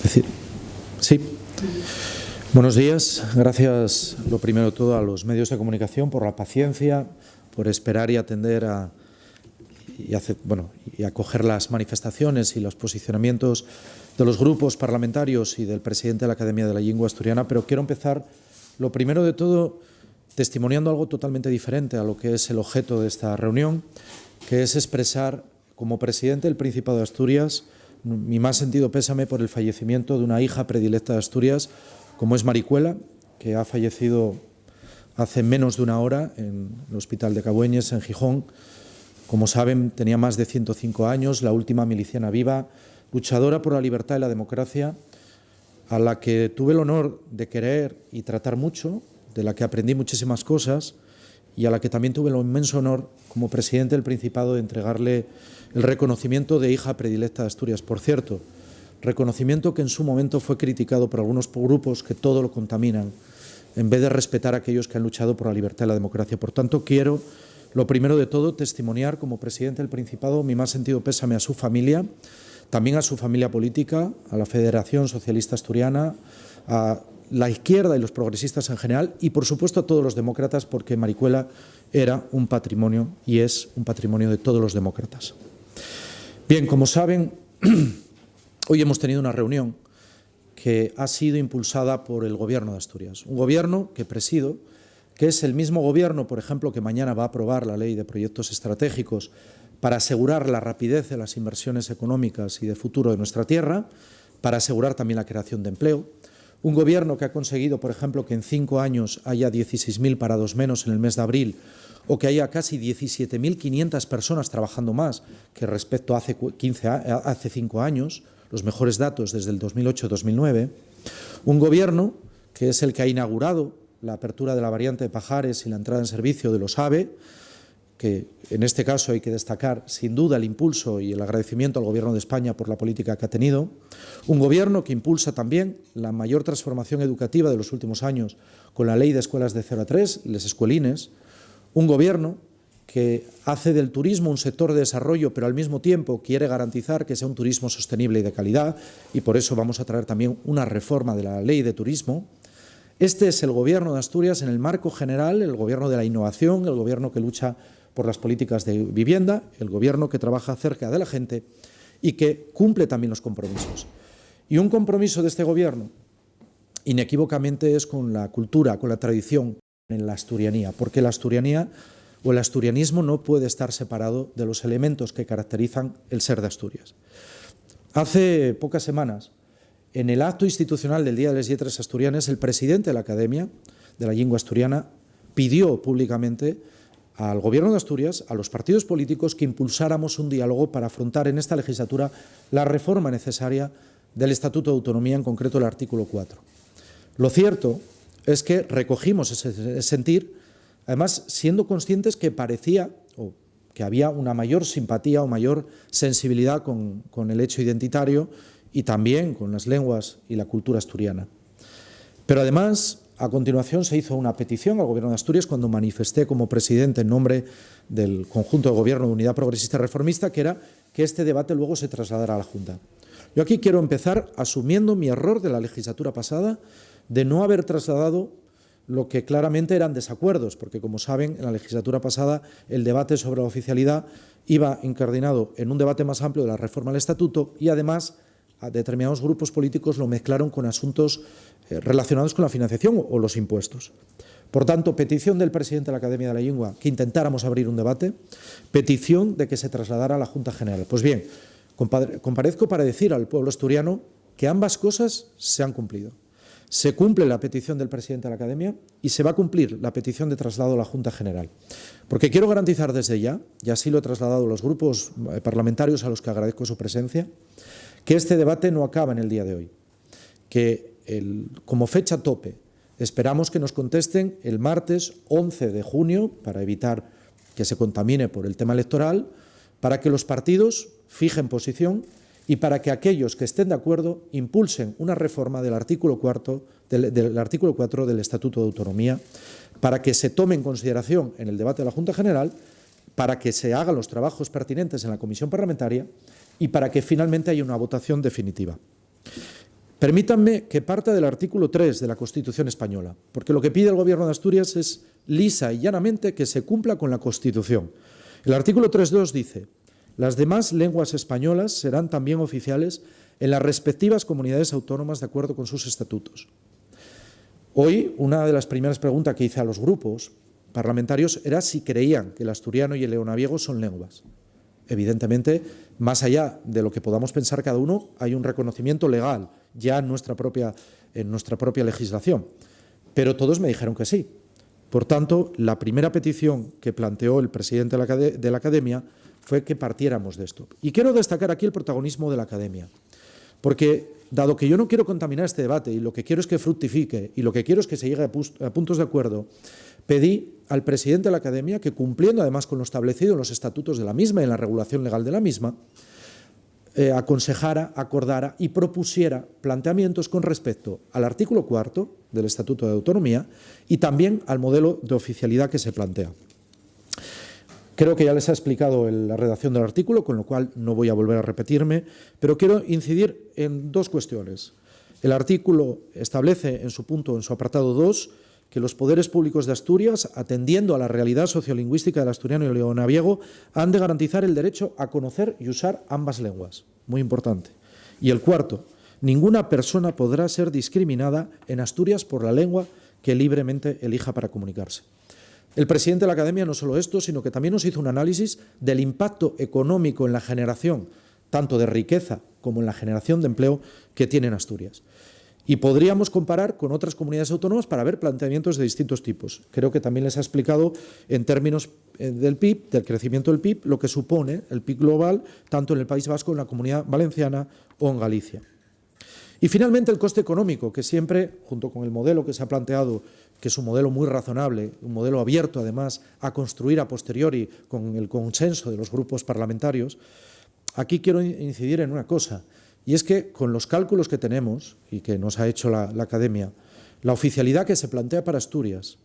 decir. Sí. Buenos días. Gracias, lo primero de todo, a los medios de comunicación por la paciencia, por esperar y atender y acoger las manifestaciones y los posicionamientos de los grupos parlamentarios y del presidente de la Academia de la Lengua Asturiana. Pero quiero empezar, lo primero de todo, testimoniando algo totalmente diferente a lo que es el objeto de esta reunión, que es expresar, como presidente del Principado de Asturias, mi más sentido pésame por el fallecimiento de una hija predilecta de Asturias, como es Maricuela, que ha fallecido hace menos de una hora en el Hospital de Cabueñes, en Gijón. Como saben, tenía más de 105 años, la última miliciana viva, luchadora por la libertad y la democracia, a la que tuve el honor de querer y tratar mucho, de la que aprendí muchísimas cosas y a la que también tuve el inmenso honor, como presidente del Principado, de entregarle el reconocimiento de hija predilecta de Asturias. Por cierto, reconocimiento que en su momento fue criticado por algunos grupos que todo lo contaminan, en vez de respetar a aquellos que han luchado por la libertad y la democracia. Por tanto, quiero, lo primero de todo, testimoniar como presidente del Principado mi más sentido pésame a su familia, también a su familia política, a la Federación Socialista Asturiana, a la izquierda y los progresistas en general y, por supuesto, a todos los demócratas, porque Maricuela era un patrimonio y es un patrimonio de todos los demócratas. Bien, como saben, hoy hemos tenido una reunión que ha sido impulsada por el Gobierno de Asturias, un gobierno que presido, que es el mismo gobierno, por ejemplo, que mañana va a aprobar la Ley de Proyectos Estratégicos para asegurar la rapidez de las inversiones económicas y de futuro de nuestra tierra, para asegurar también la creación de empleo. Un gobierno que ha conseguido, por ejemplo, que en 5 años haya 16.000 parados menos en el mes de abril o que haya casi 17.500 personas trabajando más que respecto a hace 5 años, los mejores datos desde el 2008-2009. Un gobierno que es el que ha inaugurado la apertura de la variante de Pajares y la entrada en servicio de los AVE, que en este caso hay que destacar sin duda el impulso y el agradecimiento al Gobierno de España por la política que ha tenido. Un gobierno que impulsa también la mayor transformación educativa de los últimos años con la Ley de Escuelas de 0 a 3, les escuelines. Un gobierno que hace del turismo un sector de desarrollo, pero al mismo tiempo quiere garantizar que sea un turismo sostenible y de calidad, y por eso vamos a traer también una reforma de la Ley de Turismo. Este es el Gobierno de Asturias en el marco general, el Gobierno de la innovación, el Gobierno que lucha por las políticas de vivienda, el Gobierno que trabaja cerca de la gente y que cumple también los compromisos. Y un compromiso de este Gobierno, inequívocamente, es con la cultura, con la tradición, en la asturianía, porque la asturianía o el asturianismo no puede estar separado de los elementos que caracterizan el ser de Asturias. Hace pocas semanas, en el acto institucional del Día de les Lletres Asturianes, el presidente de la Academia de la Lengua Asturiana pidió públicamente al Gobierno de Asturias, a los partidos políticos, que impulsáramos un diálogo para afrontar en esta legislatura la reforma necesaria del Estatuto de Autonomía, en concreto el artículo 4. Lo cierto es que recogimos ese sentir, además siendo conscientes que parecía o que había una mayor simpatía o mayor sensibilidad con el hecho identitario y también con las lenguas y la cultura asturiana. Pero además, a continuación se hizo una petición al Gobierno de Asturias cuando manifesté como presidente en nombre del conjunto de Gobierno de Unidad Progresista y Reformista, que era que este debate luego se trasladara a la Junta. Yo aquí quiero empezar asumiendo mi error de la legislatura pasada de no haber trasladado lo que claramente eran desacuerdos, porque como saben, en la legislatura pasada el debate sobre la oficialidad iba incardinado en un debate más amplio de la reforma del Estatuto y además a determinados grupos políticos lo mezclaron con asuntos relacionados con la financiación o los impuestos. Por tanto, petición del presidente de la Academia de la Lengua que intentáramos abrir un debate, petición de que se trasladara a la Junta General. Pues bien, comparezco para decir al pueblo asturiano que ambas cosas se han cumplido. Se cumple la petición del presidente de la Academia y se va a cumplir la petición de traslado a la Junta General. Porque quiero garantizar desde ya, y así lo he trasladado a los grupos parlamentarios a los que agradezco su presencia, que este debate no acaba en el día de hoy, que como fecha tope esperamos que nos contesten el martes 11 de junio para evitar que se contamine por el tema electoral, para que los partidos fijen posición y para que aquellos que estén de acuerdo impulsen una reforma del artículo 4 del Estatuto de Autonomía, para que se tome en consideración en el debate de la Junta General, para que se hagan los trabajos pertinentes en la comisión parlamentaria y para que finalmente haya una votación definitiva. Permítanme que parta del artículo 3 de la Constitución española, porque lo que pide el Gobierno de Asturias es lisa y llanamente que se cumpla con la Constitución. El artículo 3.2 dice: las demás lenguas españolas serán también oficiales en las respectivas comunidades autónomas de acuerdo con sus estatutos. Hoy, una de las primeras preguntas que hice a los grupos parlamentarios era si creían que el asturiano y el leonaviego son lenguas. Evidentemente, más allá de lo que podamos pensar cada uno, hay un reconocimiento legal ya en nuestra propia legislación. Pero todos me dijeron que sí. Por tanto, la primera petición que planteó el presidente de la Academia fue que partiéramos de esto. Y quiero destacar aquí el protagonismo de la Academia, porque dado que yo no quiero contaminar este debate y lo que quiero es que fructifique y lo que quiero es que se llegue a puntos de acuerdo, pedí al presidente de la Academia que, cumpliendo además con lo establecido en los estatutos de la misma y en la regulación legal de la misma, aconsejara, acordara y propusiera planteamientos con respecto al artículo 4 del Estatuto de Autonomía y también al modelo de oficialidad que se plantea. Creo que ya les he explicado la redacción del artículo, con lo cual no voy a volver a repetirme, pero quiero incidir en dos cuestiones. El artículo establece en su apartado 2, que los poderes públicos de Asturias, atendiendo a la realidad sociolingüística del asturiano y el leonaviego, han de garantizar el derecho a conocer y usar ambas lenguas. Muy importante. Y el cuarto: ninguna persona podrá ser discriminada en Asturias por la lengua que libremente elija para comunicarse. El presidente de la Academia no solo esto, sino que también nos hizo un análisis del impacto económico en la generación, tanto de riqueza como en la generación de empleo, que tiene en Asturias. Y podríamos comparar con otras comunidades autónomas para ver planteamientos de distintos tipos. Creo que también les ha explicado en términos del PIB, del crecimiento del PIB, lo que supone el PIB global, tanto en el País Vasco, en la Comunidad Valenciana o en Galicia. Y finalmente el coste económico, que siempre, junto con el modelo que se ha planteado, que es un modelo muy razonable, un modelo abierto además a construir a posteriori con el consenso de los grupos parlamentarios, aquí quiero incidir en una cosa. Y es que con los cálculos que tenemos y que nos ha hecho la Academia, la oficialidad que se plantea para Asturias,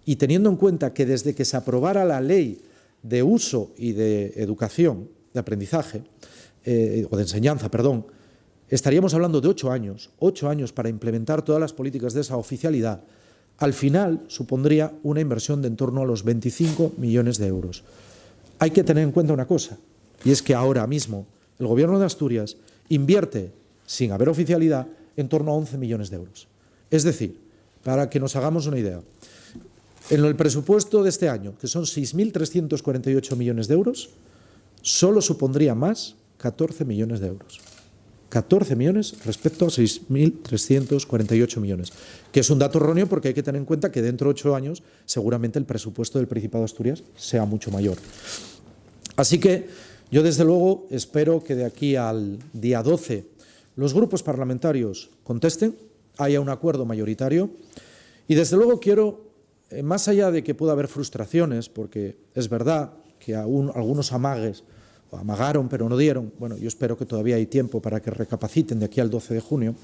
y teniendo en cuenta que desde que se aprobara la ley de uso y de educación, de aprendizaje, o de enseñanza, perdón, estaríamos hablando de 8 años para implementar todas las políticas de esa oficialidad. Al final supondría una inversión de en torno a los 25 millones de euros. Hay que tener en cuenta una cosa, y es que ahora mismo el Gobierno de Asturias invierte, sin haber oficialidad, en torno a 11 millones de euros. Es decir, para que nos hagamos una idea, en el presupuesto de este año, que son 6.348 millones de euros, solo supondría más 14 millones de euros. 14 millones respecto a 6.348 millones, que es un dato erróneo porque hay que tener en cuenta que dentro de 8 años seguramente el presupuesto del Principado de Asturias sea mucho mayor. Así que yo, desde luego, espero que de aquí al día 12 los grupos parlamentarios contesten, haya un acuerdo mayoritario y, desde luego, quiero, más allá de que pueda haber frustraciones, porque es verdad que algunos amagaron pero no dieron, bueno, yo espero que todavía hay tiempo para que recapaciten de aquí al 12 de junio,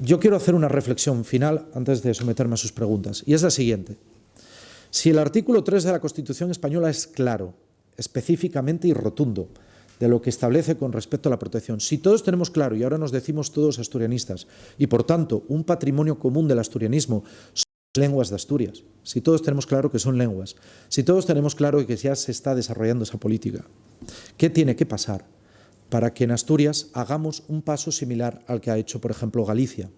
yo quiero hacer una reflexión final antes de someterme a sus preguntas, y es la siguiente. Si el artículo 3 de la Constitución española es claro, específicamente y rotundo de lo que establece con respecto a la protección. Si todos tenemos claro, y ahora nos decimos todos asturianistas, y por tanto un patrimonio común del asturianismo son las lenguas de Asturias, si todos tenemos claro que son lenguas, si todos tenemos claro que ya se está desarrollando esa política, ¿qué tiene que pasar para que en Asturias hagamos un paso similar al que ha hecho, por ejemplo, Galicia?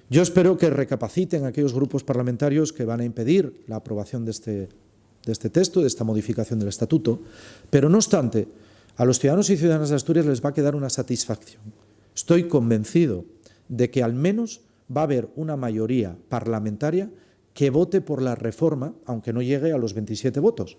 Yo espero que recapaciten aquellos grupos parlamentarios que van a impedir la aprobación de este texto, de esta modificación del estatuto, pero no obstante, a los ciudadanos y ciudadanas de Asturias les va a quedar una satisfacción. Estoy convencido de que al menos va a haber una mayoría parlamentaria que vote por la reforma, aunque no llegue a los 27 votos,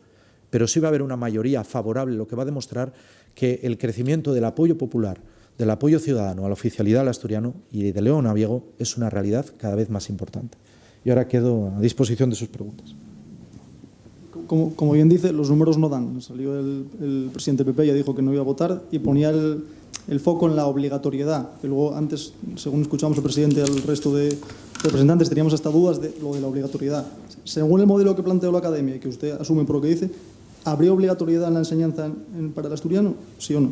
pero sí va a haber una mayoría favorable, lo que va a demostrar que el crecimiento del apoyo popular, del apoyo ciudadano a la oficialidad del asturiano y de leonaviego es una realidad cada vez más importante. Y ahora quedo a disposición de sus preguntas. Como bien dice, los números no dan. Salió el presidente PP, ya dijo que no iba a votar y ponía el foco en la obligatoriedad. Que luego antes, según escuchamos al presidente y al resto de representantes, teníamos hasta dudas de lo de la obligatoriedad. Según el modelo que planteó la Academia y que usted asume por lo que dice, ¿habría obligatoriedad en la enseñanza para el asturiano? ¿Sí o no?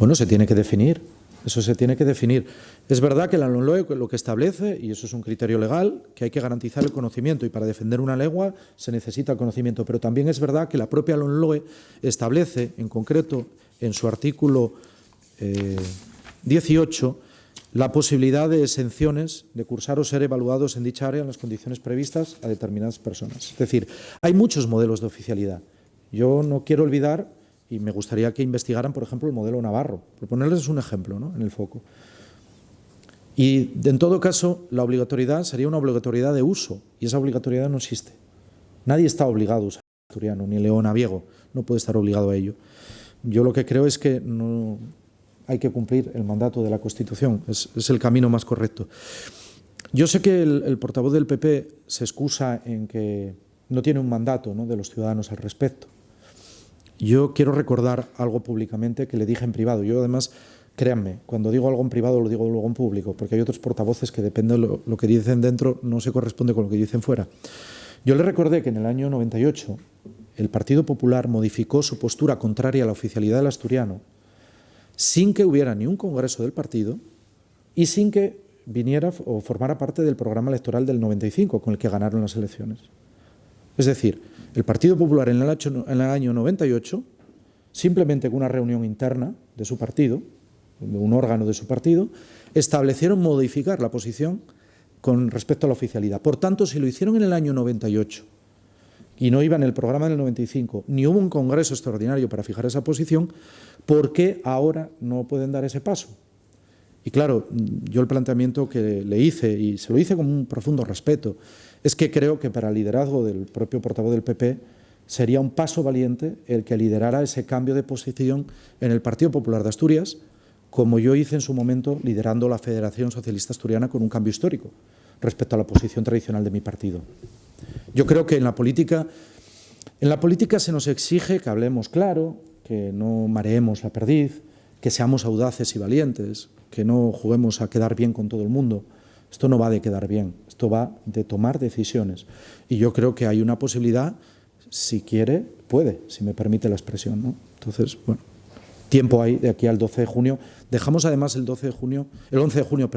Bueno, se tiene que definir. Eso se tiene que definir. Es verdad que la LOMLOE lo que establece, y eso es un criterio legal, que hay que garantizar el conocimiento y para defender una lengua se necesita el conocimiento. Pero también es verdad que la propia LOMLOE establece, en concreto, en su artículo 18, la posibilidad de exenciones de cursar o ser evaluados en dicha área en las condiciones previstas a determinadas personas. Es decir, hay muchos modelos de oficialidad. Yo no quiero olvidar, y me gustaría que investigaran, por ejemplo, el modelo navarro, por ponerles un ejemplo, ¿no?, en el foco. Y, en todo caso, la obligatoriedad sería una obligatoriedad de uso, y esa obligatoriedad no existe. Nadie está obligado a usar asturiano, ni leonaviego, no puede estar obligado a ello. Yo lo que creo es que no hay que cumplir el mandato de la Constitución, es el camino más correcto. Yo sé que el portavoz del PP se excusa en que no tiene un mandato, ¿no?, de los ciudadanos al respecto. Yo quiero recordar algo públicamente que le dije en privado. Yo, además, créanme, cuando digo algo en privado lo digo luego en público, porque hay otros portavoces que depende de lo que dicen dentro, no se corresponde con lo que dicen fuera. Yo le recordé que en el año 98 el Partido Popular modificó su postura contraria a la oficialidad del asturiano sin que hubiera ni un congreso del partido y sin que viniera o formara parte del programa electoral del 95 con el que ganaron las elecciones. Es decir, el Partido Popular en el año 98, simplemente con una reunión interna de su partido, de un órgano de su partido, establecieron modificar la posición con respecto a la oficialidad. Por tanto, si lo hicieron en el año 98 y no iba en el programa del 95, ni hubo un congreso extraordinario para fijar esa posición, ¿por qué ahora no pueden dar ese paso? Y claro, yo el planteamiento que le hice, y se lo hice con un profundo respeto, es que creo que para el liderazgo del propio portavoz del PP sería un paso valiente el que liderara ese cambio de posición en el Partido Popular de Asturias, como yo hice en su momento liderando la Federación Socialista Asturiana con un cambio histórico respecto a la posición tradicional de mi partido. Yo creo que en la política se nos exige que hablemos claro, que no mareemos la perdiz, que seamos audaces y valientes, que no juguemos a quedar bien con todo el mundo. Esto no va de quedar bien, esto va de tomar decisiones. Y yo creo que hay una posibilidad, si quiere, puede, si me permite la expresión, ¿no? Entonces, bueno, tiempo hay de aquí al 12 de junio. Dejamos además el 11 de junio,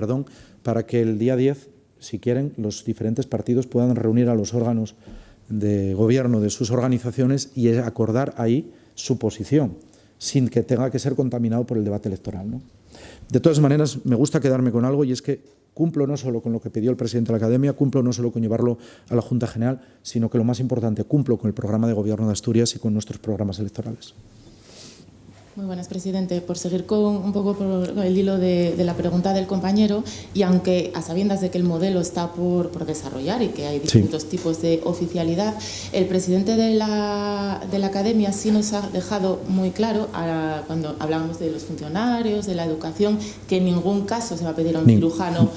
para que el día 10, si quieren, los diferentes partidos puedan reunir a los órganos de gobierno de sus organizaciones y acordar ahí su posición, sin que tenga que ser contaminado por el debate electoral, ¿no? De todas maneras, me gusta quedarme con algo, y es que cumplo no solo con lo que pidió el presidente de la Academia, cumplo no solo con llevarlo a la Junta General, sino que lo más importante, cumplo con el programa de gobierno de Asturias y con nuestros programas electorales. Muy buenas, presidente. Por seguir un poco por el hilo de la pregunta del compañero, y aunque a sabiendas de que el modelo está por desarrollar y que hay distintos tipos de oficialidad, el presidente de la Academia sí nos ha dejado muy claro, cuando hablábamos de los funcionarios, de la educación, que en ningún caso se va a pedir a un cirujano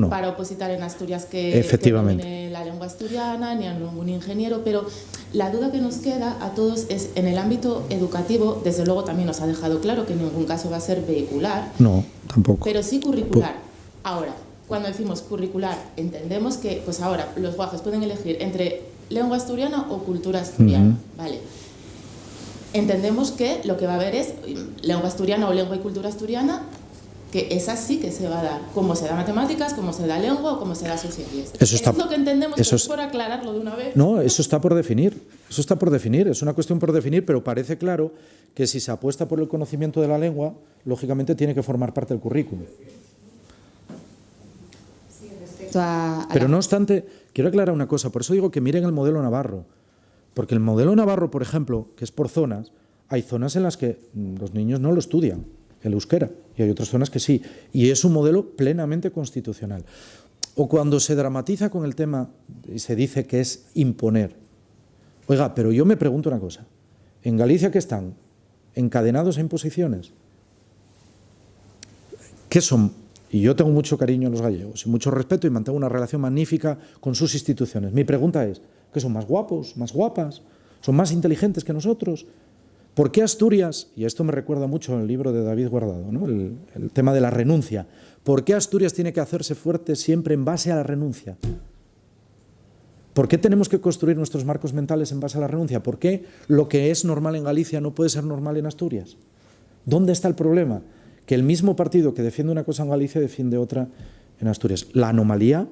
para opositar en Asturias que domine la lengua asturiana, ni a ningún ingeniero, pero la duda que nos queda a todos es, en el ámbito educativo, desde luego también nos ha dejado claro que en ningún caso va a ser vehicular. No, tampoco. Pero sí curricular. Ahora, cuando decimos curricular, entendemos que pues ahora los guajes pueden elegir entre lengua asturiana o cultura asturiana. Vale. Entendemos que lo que va a haber es lengua asturiana o lengua y cultura asturiana, que esa sí que se va a dar, como se da matemáticas, como se da lengua o como se da sociales. Eso es lo que entendemos, pero es por aclararlo de una vez. No, eso está por definir. Eso está por definir. Es una cuestión por definir, pero parece claro que si se apuesta por el conocimiento de la lengua, lógicamente tiene que formar parte del currículum. Pero no obstante, quiero aclarar una cosa. Por eso digo que miren el modelo navarro. Porque el modelo navarro, por ejemplo, que es por zonas, hay zonas en las que los niños no lo estudian, el euskera, y hay otras zonas que sí, y es un modelo plenamente constitucional. O cuando se dramatiza con el tema y se dice que es imponer. Oiga, pero yo me pregunto una cosa, ¿en Galicia qué están? ¿Encadenados a imposiciones? ¿Qué son? Y yo tengo mucho cariño a los gallegos y mucho respeto y mantengo una relación magnífica con sus instituciones. Mi pregunta es, ¿qué son, más guapos, más guapas? ¿Son más inteligentes que nosotros? ¿Por qué Asturias, y esto me recuerda mucho en el libro de David Guardado, ¿no? el tema de la renuncia, ¿por qué Asturias tiene que hacerse fuerte siempre en base a la renuncia? ¿Por qué tenemos que construir nuestros marcos mentales en base a la renuncia? ¿Por qué lo que es normal en Galicia no puede ser normal en Asturias? ¿Dónde está el problema? que el mismo partido que defiende una cosa en Galicia defiende otra en Asturias. La anomalía,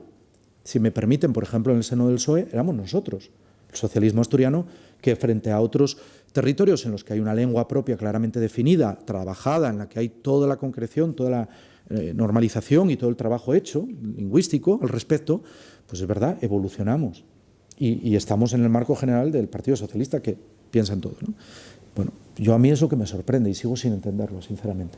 si me permiten, por ejemplo, en el seno del PSOE, éramos nosotros, el socialismo asturiano, que frente a otros territorios en los que hay una lengua propia claramente definida, trabajada, en la que hay toda la concreción, toda la normalización y todo el trabajo hecho, lingüístico, al respecto, pues es verdad, evolucionamos. Y estamos en el marco general del Partido Socialista, que piensa en todo, ¿no? Bueno, a mí es lo que me sorprende y sigo sin entenderlo, sinceramente.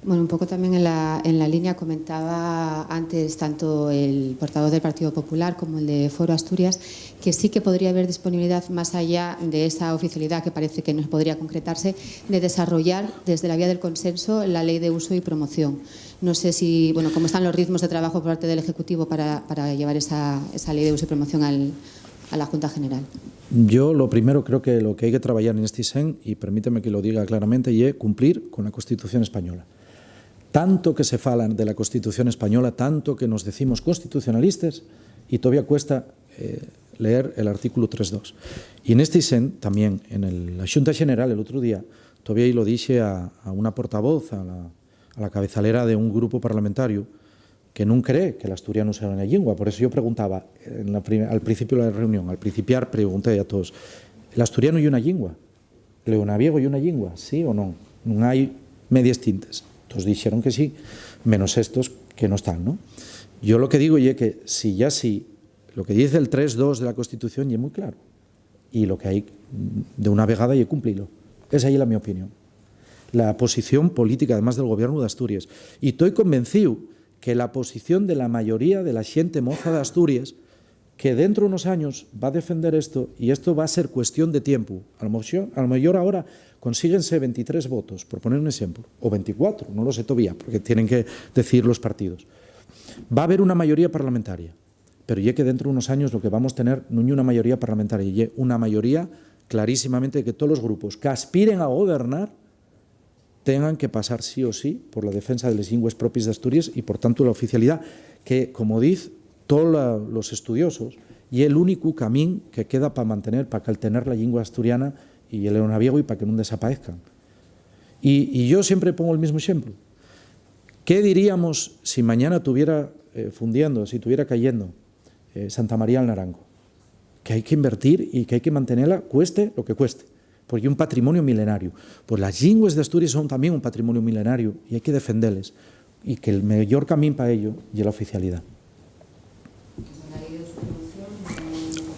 Bueno, un poco también en la línea comentaba antes tanto el portavoz del Partido Popular como el de Foro Asturias que sí que podría haber disponibilidad más allá de esa oficialidad que parece que no podría concretarse de desarrollar desde la vía del consenso la ley de uso y promoción. No sé si, bueno, cómo están los ritmos de trabajo por parte del Ejecutivo para llevar esa ley de uso y promoción a la Junta General. Yo lo primero creo que lo que hay que trabajar en este sen, y permíteme que lo diga claramente, y es cumplir con la Constitución española. Tanto que se falan de la Constitución española, tanto que nos decimos constitucionalistas y todavía cuesta leer el artículo 3.2. Y en este sen, también en la Xunta General el otro día, todavía lo dije a una portavoz, a la cabezalera de un grupo parlamentario, que no cree que el asturiano sea una lengua. Por eso yo preguntaba al principio de la reunión, al principiar pregunté a todos, ¿el asturiano y una lengua? ¿El leonaviego y una lengua? ¿Sí o no? No hay medias tintas. Todos dijeron que sí, menos estos que no están, ¿no? Yo lo que digo es que si ya sí, lo que dice el 3.2 de la Constitución ya es muy claro. Y lo que hay de una vegada ya cumplirlo. Esa es mi opinión. La posición política, además del Gobierno de Asturias. Y estoy convencido que la posición de la mayoría de la gente moza de Asturias, que dentro de unos años va a defender esto, y esto va a ser cuestión de tiempo. A lo mejor ahora consíguense 23 votos, por poner un ejemplo, o 24, no lo sé todavía, porque tienen que decir los partidos. Va a haber una mayoría parlamentaria, pero ya que dentro de unos años lo que vamos a tener no es una mayoría parlamentaria, ya una mayoría clarísimamente de que todos los grupos que aspiren a gobernar tengan que pasar sí o sí por la defensa de las lenguas propias de Asturias y, por tanto, la oficialidad, que, como dicen todos los estudiosos, y el único camino que queda para mantener, para caltener la lengua asturiana y el leonaviego y para que no desaparezcan. Y yo siempre pongo el mismo ejemplo. ¿Qué diríamos si mañana estuviera fundiendo, si estuviera cayendo Santa María del Naranco? Que hay que invertir y que hay que mantenerla, cueste lo que cueste, porque es un patrimonio milenario. Pues las lenguas de Asturias son también un patrimonio milenario y hay que defenderles. Y que el mejor camino para ello es la oficialidad.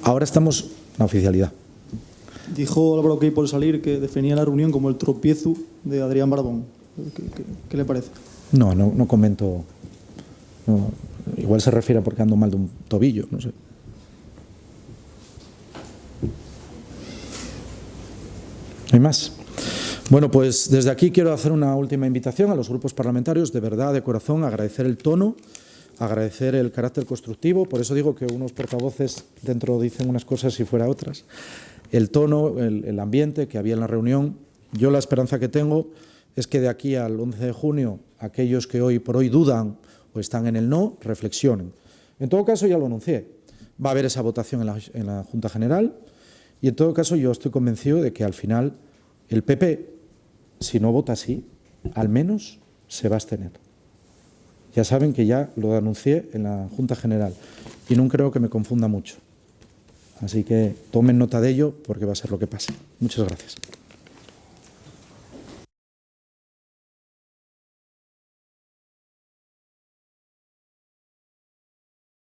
Ahora estamos en la oficialidad. Dijo Álvaro Key por salir que definía la reunión como el tropiezo de Adrián Barbón. ¿Qué le parece? No comento. No, igual se refiere porque ando mal de un tobillo, no sé. ¿No hay más? Bueno, pues desde aquí quiero hacer una última invitación a los grupos parlamentarios, de verdad, de corazón, agradecer el tono, agradecer el carácter constructivo. Por eso digo que unos portavoces dentro dicen unas cosas y fuera otras. El tono, el ambiente que había en la reunión. Yo la esperanza que tengo es que de aquí al 11 de junio aquellos que hoy por hoy dudan o están en el no, reflexionen. En todo caso, ya lo anuncié, va a haber esa votación en la Junta General y en todo caso yo estoy convencido de que al final el PP, si no vota así, al menos se va a abstener. Ya saben que ya lo anuncié en la Junta General y no creo que me confunda mucho. Así que tomen nota de ello porque va a ser lo que pase. Muchas gracias.